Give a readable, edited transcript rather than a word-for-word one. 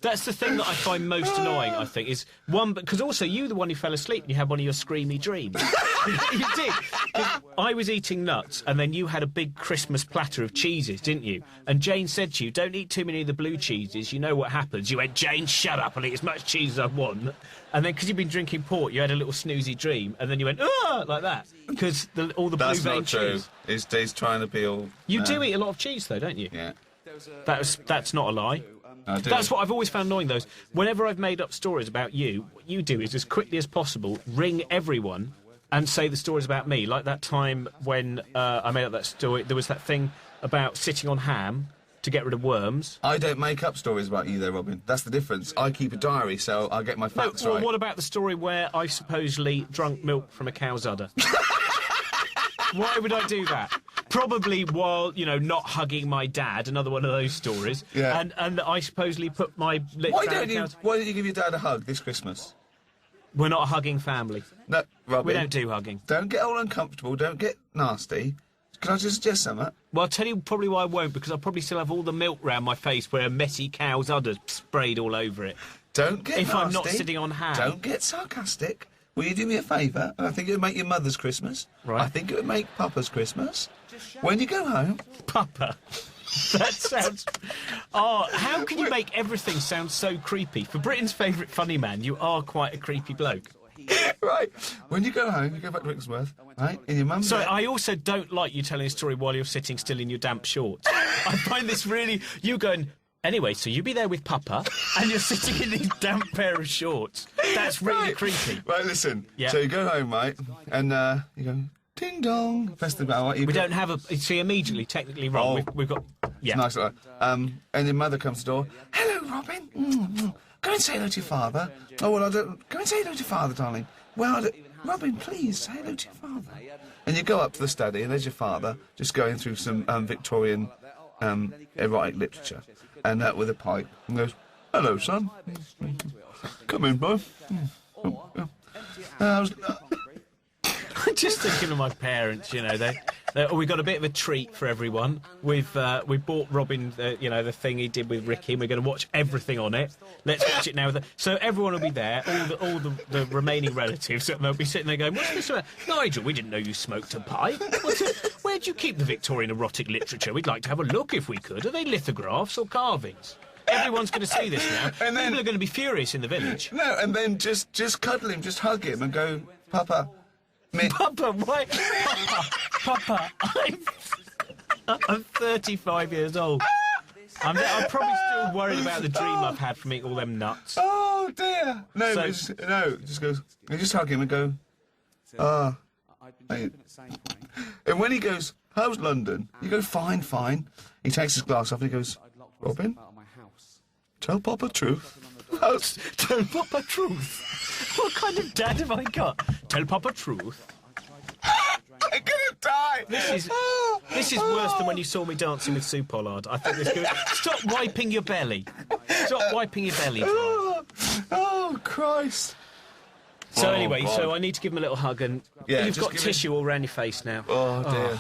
That's the thing that I find most annoying, I think, is one... Because also, you were the one who fell asleep and you had one of your screamy dreams. You did. 'Cause I was eating nuts and then you had a big Christmas platter of cheeses, didn't you? And Jane said to you, don't eat too many of the blue cheeses, you know what happens. You went, Jane, shut up, I'll eat as much cheese as I want. And then, because you've been drinking port, you had a little snoozy dream, and then you went, ah, like that. Because all the blue vein cheese... That's not true. He's trying to be all... You do eat a lot of cheese, though, don't you? Yeah. That's not a lie. That's what I've always found annoying, those. Whenever I've made up stories about you, what you do is, as quickly as possible, ring everyone and say the stories about me. Like that time when I made up that story, there was that thing about sitting on ham to get rid of worms. I don't make up stories about you, though, Robin. That's the difference. I keep a diary, so I get my facts right. What about the story where I supposedly drunk milk from a cow's udder? Why would I do that? Probably while, you know, not hugging my dad, another one of those stories. Yeah. And I supposedly put my lips Why don't you give your dad a hug this Christmas? We're not a hugging family. No, Robin. We don't do hugging. Don't get all uncomfortable. Don't get nasty. Can I just suggest something? Well, I'll tell you probably why I won't, because I'll probably still have all the milk round my face where a messy cow's udder sprayed all over it. Don't get nasty. If I'm not sitting on ham. Don't get sarcastic. Will you do me a favour? And I think it would make your mother's Christmas. Right. I think it would make Papa's Christmas. When you go home... Papa? That sounds... Oh, how can you make everything sound so creepy? For Britain's favourite funny man, you are quite a creepy bloke. Right. When you go home, you go back to Wixworth, right? In your mum's bed. I also don't like you telling a story while you're sitting still in your damp shorts. I find this really... You going... Anyway, so you be there with Papa, and you're sitting in these damp pair of shorts. That's really creepy. Right, listen. Yeah. So you go home, right, and you go, ding dong, press the bell. We don't have a... See, immediately, technically wrong. Oh. We've got... Yeah. Nice. And your mother comes to the door. Hello, Robin. Go and say hello to your father. Oh, well, I don't... Go and say hello to your father, darling. Well, Robin, please, say hello to your father. And you go up to the study, and there's your father, just going through some Victorian erotic literature, and with a pipe, and goes, hello, son. Come in, boy. I'm just thinking of my parents, you know, we got a bit of a treat for everyone. We bought Robin, the thing he did with Ricky, and we're going to watch everything on it. Let's watch it now. So everyone will be there, all the remaining relatives, and they'll be sitting there going, what's this about? Nigel, we didn't know you smoked a pipe. Where'd you keep the Victorian erotic literature? We'd like to have a look if we could. Are they lithographs or carvings? Everyone's going to see this now. And then, people are going to be furious in the village. No, and then just cuddle him, just hug him and go, Papa... Papa, why? Papa, I'm 35 years old. I'm probably still worried about the dream I've had from eating all them nuts. Oh, dear. No, just goes... Just hug him and go... And when he goes, how's London? You go, fine, fine. He takes his glass off and he goes, Robin, tell Papa truth. Tell Papa truth? What kind of dad have I got? Tell Papa truth. I'm gonna die. This is worse than when you saw me dancing with Sue Pollard. I think this could... Stop wiping your belly. Stop wiping your belly. Oh, Christ. So anyway, so I need to give him a little hug, and you've got tissue all around your face now. Oh, dear.